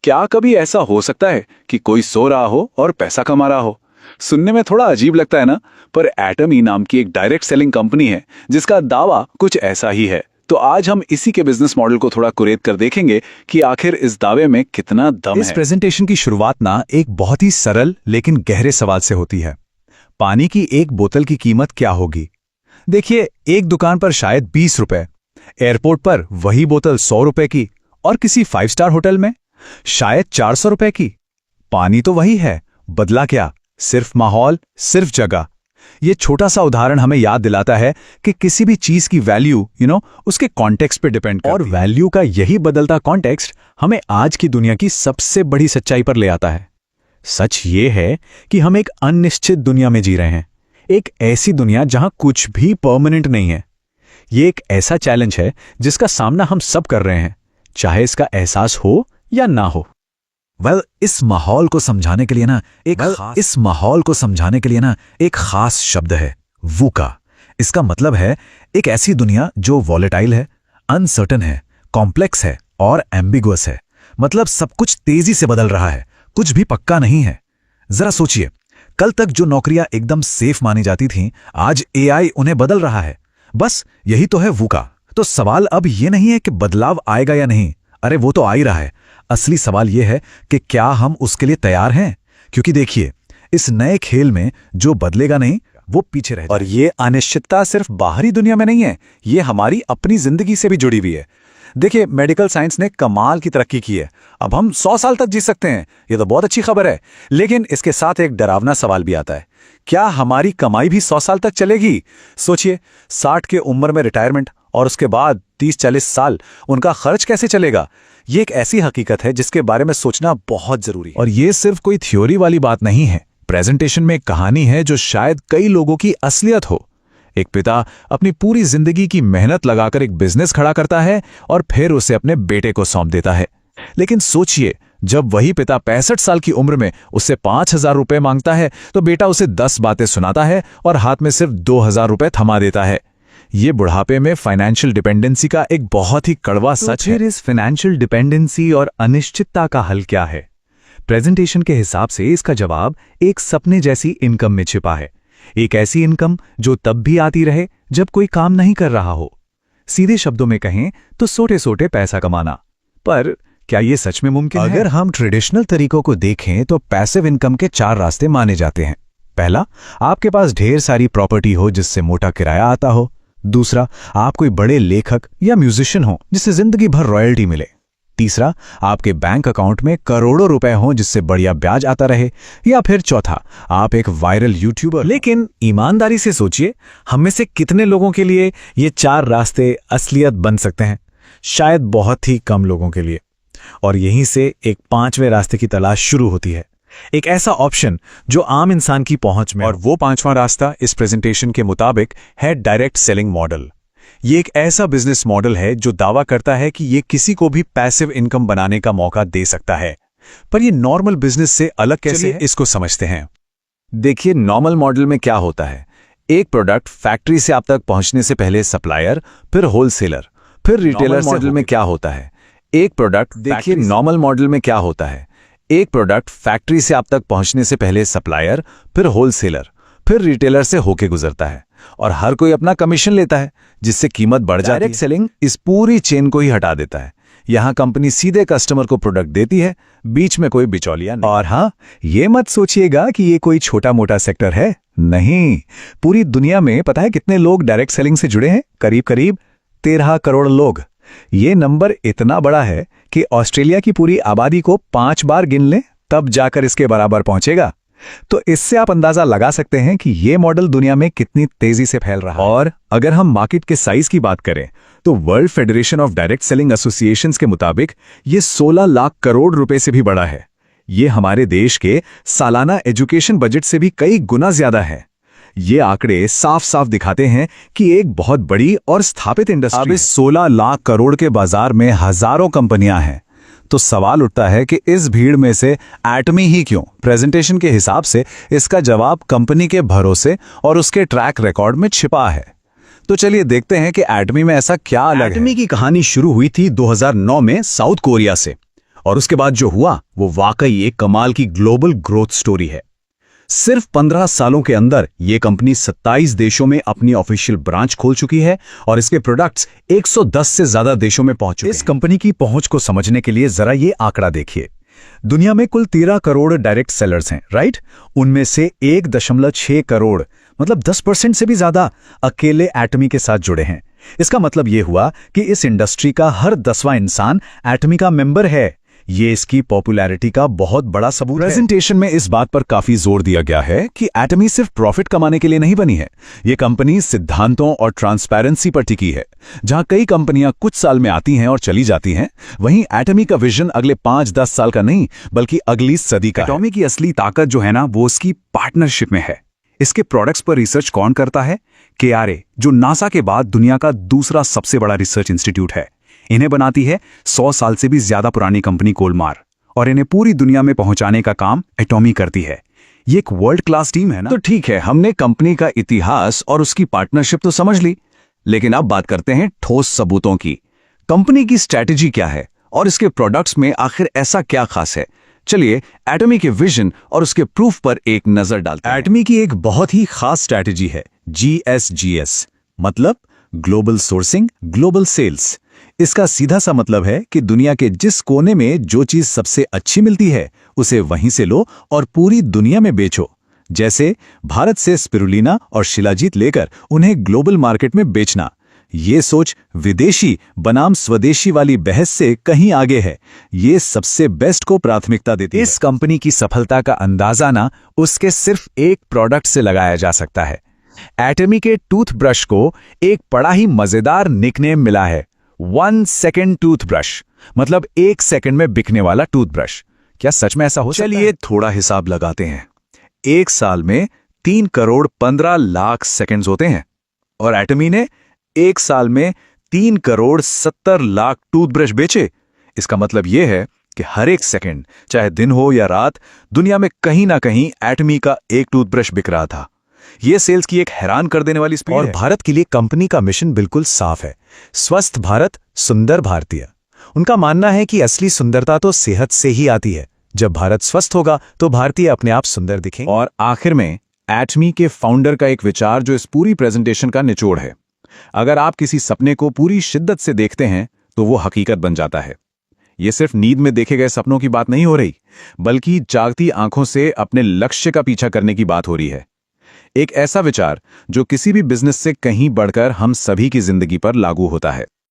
क्या कभी ऐसा हो सकता है कि कोई सो रहा हो और पैसा कमा रहा हो? सुनने में थोड़ा अजीब लगता है ना, पर एटमी नाम की एक डायरेक्ट सेलिंग कंपनी है जिसका दावा कुछ ऐसा ही है। तो आज हम इसी के बिजनेस मॉडल को थोड़ा कुरेद कर देखेंगे कि आखिर इस दावे में कितना दम है। इस प्रेजेंटेशन की शुरुआत ना एक बहुत ही सरल लेकिन गहरे सवाल से होती है। पानी की एक बोतल की कीमत क्या होगी? देखिए, एक दुकान पर शायद 20 रुपए, एयरपोर्ट पर वही बोतल 100 रुपए की और किसी 5 स्टार होटल में शायद 400 रुपए की। पानी तो वही है, बदला क्या? सिर्फ माहौल, सिर्फ जगह। ये छोटा सा उदाहरण हमें याद दिलाता है कि किसी भी चीज की वैल्यू उसके कॉन्टेक्स्ट पे डिपेंड करती है। और वैल्यू का यही बदलता कॉन्टेक्स्ट हमें आज की दुनिया की सबसे बड़ी सच्चाई पर ले आता है। सच ये है कि हम एक अनिश्चित दुनिया में जी रहे हैं, एक ऐसी दुनिया जहां कुछ भी परमानेंट नहीं है। ये एक ऐसा चैलेंज है जिसका सामना हम सब कर रहे हैं, चाहे इसका एहसास हो या ना हो। इस माहौल को समझाने के लिए ना एक खास शब्द है, वूका। इसका मतलब है एक ऐसी दुनिया जो वॉलेटाइल है, अनसर्टन है, कॉम्प्लेक्स है और एम्बिगुअस है। मतलब सब कुछ तेजी से बदल रहा है, कुछ भी पक्का नहीं है। जरा सोचिए, कल तक जो नौकरियां एकदम सेफ मानी जाती थीं, आज एआई उन्हें बदल रहा है। बस यही तो है वूका। तो सवाल अब ये नहीं है कि बदलाव आएगा या नहीं, अरे वो तो आ ही रहा है। असली सवाल यह है कि क्या हम उसके लिए तैयार हैं? क्योंकि देखिए, इस नए खेल में जो बदलेगा नहीं वो पीछे रह जाएगा। और ये अनिश्चितता सिर्फ बाहरी दुनिया में नहीं है, ये हमारी अपनी जिंदगी से भी जुड़ी हुई है। देखिए, मेडिकल साइंस ने कमाल की तरक्की की है, अब हम 100 साल तक जी सकते हैं। ये तो बहुत अच्छी खबर है, लेकिन इसके साथ एक डरावना सवाल भी आता है, क्या हमारी कमाई भी 100 साल तक चलेगी? सोचिए, 60 की उम्र में रिटायरमेंट और उसके बाद 30-40 साल उनका खर्च कैसे चलेगा? ये एक ऐसी हकीकत है जिसके बारे में सोचना बहुत जरूरी है। और ये सिर्फ कोई थ्योरी वाली बात नहीं है। प्रेजेंटेशन में एक कहानी है जो शायद कई लोगों की असलियत हो। एक पिता अपनी पूरी जिंदगी की मेहनत लगाकर एक बिजनेस खड़ा करता है और फिर उसे अपने बेटे को सौंप देता है। लेकिन सोचिए, जब वही पिता 65 साल की उम्र में उससे 5,000 रुपए मांगता है तो बेटा उसे 10 बातें सुनाता है और हाथ में सिर्फ 2,000 रुपए थमा देता है। ये बुढ़ापे में फाइनेंशियल डिपेंडेंसी का एक बहुत ही कड़वा सच है। फिर इस फाइनेंशियल डिपेंडेंसी और अनिश्चितता का हल क्या है? प्रेजेंटेशन के हिसाब से इसका जवाब एक सपने जैसी इनकम में छिपा है। एक ऐसी इनकम जो तब भी आती रहे जब कोई काम नहीं कर रहा हो। सीधे शब्दों में कहें तो सोटे सोटे पैसा कमाना। पर क्या ये सच में मुमकिन है? अगर हम ट्रेडिशनल तरीकों को देखें तो पैसिव इनकम के 4 रास्ते माने जाते हैं। पहला, आपके पास ढेर सारी प्रॉपर्टी हो जिससे मोटा किराया आता हो। दूसरा, आप कोई बड़े लेखक या म्यूजिशियन हो जिससे जिंदगी भर रॉयल्टी मिले। तीसरा, आपके बैंक अकाउंट में करोड़ों रुपए हों जिससे बढ़िया ब्याज आता रहे। या फिर चौथा, आप एक वायरल यूट्यूबर। लेकिन ईमानदारी से सोचिए, हम में से कितने लोगों के लिए ये 4 रास्ते असलियत बन सकते हैं? शायद बहुत ही कम लोगों के लिए। और यहीं से एक 5वें रास्ते की तलाश शुरू होती है, एक ऐसा ऑप्शन जो आम इंसान की पहुंच में। और वो 5वां रास्ता इस प्रेजेंटेशन के मुताबिक है डायरेक्ट सेलिंग मॉडल। ये एक ऐसा बिजनेस मॉडल है जो दावा करता है कि ये किसी को भी पैसिव इनकम बनाने का मौका दे सकता है। पर ये नॉर्मल बिजनेस से अलग कैसे है, इसको समझते हैं। देखिए, नॉर्मल मॉडल में क्या होता है, एक प्रोडक्ट फैक्ट्री से आप तक पहुंचने से पहले सप्लायर, फिर होलसेलर, फिर रिटेलर। मॉडल में क्या होता है, एक प्रोडक्ट देखिए नॉर्मल मॉडल में क्या होता है, एक प्रोडक्ट फैक्ट्री से आप तक पहुंचने से पहले सप्लायर, फिर होलसेलर, फिर रिटेलर से होके गुजरता है और हर कोई अपना कमीशन लेता है जिससे कीमत बढ़ जाती है। डायरेक्ट सेलिंग इस पूरी चेन को ही हटा देता है। यहां कंपनी सीधे कस्टमर को प्रोडक्ट देती है, बीच में कोई बिचौलिया नहीं। और हां, ये मत सोचिएगा कि ये कोई छोटा मोटा सेक्टर है, नहीं। पूरी दुनिया में पता है कितने लोग डायरेक्ट सेलिंग से जुड़े हैं? करीब करीब 13 करोड़ लोग। ये नंबर इतना बड़ा है कि ऑस्ट्रेलिया की पूरी आबादी को 5 बार गिन लें तब जाकर इसके बराबर पहुंचेगा। तो इससे आप अंदाजा लगा सकते हैं कि ये मॉडल दुनिया में कितनी तेजी से फैल रहा है। और अगर हम मार्केट के साइज की बात करें तो world federation of direct selling associations के मुताबिक ये 16 लाख करोड़ रुपए से भी बड़ा है। ये हमारे देश के सालाना एजुकेशन बजट से भी कई गुना ज्यादा है। ये आंकड़े साफ साफ दिखाते हैं कि एक बहुत बड़ी और स्थापित इंडस्ट्री। अब इस 16 लाख करोड़ के बाजार में हजारों कंपनियां हैं। तो सवाल उठता है कि इस भीड़ में से एटमी ही क्यों? प्रेजेंटेशन के हिसाब से इसका जवाब कंपनी के भरोसे और उसके ट्रैक रिकॉर्ड में छिपा है। तो चलिए देखते हैं कि एटमी में ऐसा क्या अलग है। एटमी की कहानी शुरू हुई थी 2009 में साउथ कोरिया से और उसके बाद जो हुआ वो वाकई एक कमाल की ग्लोबल ग्रोथ स्टोरी है। सिर्फ 15 सालों के अंदर ये कंपनी 27 देशों में अपनी ऑफिशियल ब्रांच खोल चुकी है और इसके प्रोडक्ट्स 110 से ज्यादा देशों में पहुंच चुके हैं। इस कंपनी की पहुंच को समझने के लिए जरा ये आंकड़ा देखिए। दुनिया में कुल 13 करोड़ डायरेक्ट सेलर्स हैं, राइट? उनमें से 1.6 करोड़ मतलब 10% से भी ज्यादा अकेले एटमी के साथ जुड़े हैं। इसका मतलब यह हुआ कि इस इंडस्ट्री का हर 10वां इंसान एटमी का मेंबर है। ये इसकी पॉपुलैरिटी का बहुत बड़ा सबूत है। प्रेजेंटेशन में इस बात पर काफी जोर दिया गया है कि एटमी सिर्फ प्रॉफिट कमाने के लिए नहीं बनी है। ये कंपनी सिद्धांतों और ट्रांसपेरेंसी पर टिकी है। जहां कई कंपनियां कुछ साल में आती हैं और चली जाती हैं, वहीं एटमी का विजन अगले 5-10 साल का नहीं बल्कि अगली सदी का है। एटमी की असली ताकत जो है ना, वो उसकी पार्टनरशिप में है। इसके प्रोडक्ट्स पर रिसर्च कौन करता है? KRA, जो नासा के बाद दुनिया का दूसरा सबसे बड़ा रिसर्च इंस्टीट्यूट है। इन्हें बनाती है 100 साल से भी ज्यादा पुरानी कंपनी कोलमार, और इन्हें पूरी दुनिया में पहुंचाने का काम एटॉमी करती है। ये एक वर्ल्ड क्लास टीम है ना। तो ठीक है, हमने कंपनी का इतिहास और उसकी पार्टनरशिप तो समझ ली, लेकिन अब बात करते हैं ठोस सबूतों की। कंपनी की स्ट्रैटेजी क्या है और इसके प्रोडक्ट्स में आखिर ऐसा क्या खास है? चलिए एटमी के विजन और उसके प्रूफ पर एक नजर डालते हैं। एटमी की एक बहुत ही खास स्ट्रैटेजी है GSGS, मतलब ग्लोबल सोर्सिंग ग्लोबल सेल्स। इसका सीधा सा मतलब है कि दुनिया के जिस कोने में जो चीज सबसे अच्छी मिलती है उसे वहीं से लो और पूरी दुनिया में बेचो। जैसे भारत से स्पिरुलिना और शिलाजीत लेकर उन्हें ग्लोबल मार्केट में बेचना। ये सोच विदेशी बनाम स्वदेशी वाली बहस से कहीं आगे है। ये सबसे बेस्ट को प्राथमिकता देती है। इस कंपनी की सफलता का अंदाजा ना उसके सिर्फ एक प्रोडक्ट से लगाया जा सकता है। एटमी के टूथब्रश को एक बड़ा ही मजेदार निकनेम मिला है, 1 सेकेंड टूथब्रश, मतलब 1 सेकंड में बिकने वाला टूथब्रश। क्या सच में ऐसा हो सकता है? चलिए थोड़ा हिसाब लगाते हैं। एक साल में 3 करोड़ 15 लाख सेकंड्स होते हैं और एटमी ने एक साल में 3 करोड़ 70 लाख टूथब्रश बेचे। इसका मतलब यह है कि हर एक सेकंड, चाहे दिन हो या रात, दुनिया में कहीं ना कहीं एटमी का एक टूथब्रश बिक रहा था। यह सेल्स की एक हैरान कर देने वाली स्पीड है। और भारत के लिए कंपनी का मिशन बिल्कुल साफ है, स्वस्थ भारत सुंदर भारतीय। उनका मानना है कि असली सुंदरता तो सेहत से ही आती है। जब भारत स्वस्थ होगा तो भारतीय अपने आप सुंदर दिखेंगे। और आखिर में एटमी के फाउंडर का एक विचार जो इस पूरी प्रेजेंटेशन का निचोड़ है। अगर आप किसी सपने को पूरी शिद्दत से देखते हैं तो वो हकीकत बन जाता है। ये सिर्फ नींद में देखे गए सपनों की बात नहीं हो रही, बल्कि जागती आंखों से अपने लक्ष्य का पीछा करने की बात हो रही है। एक ऐसा विचार जो किसी भी बिजनेस से कहीं बढ़कर हम सभी की जिंदगी पर लागू होता है।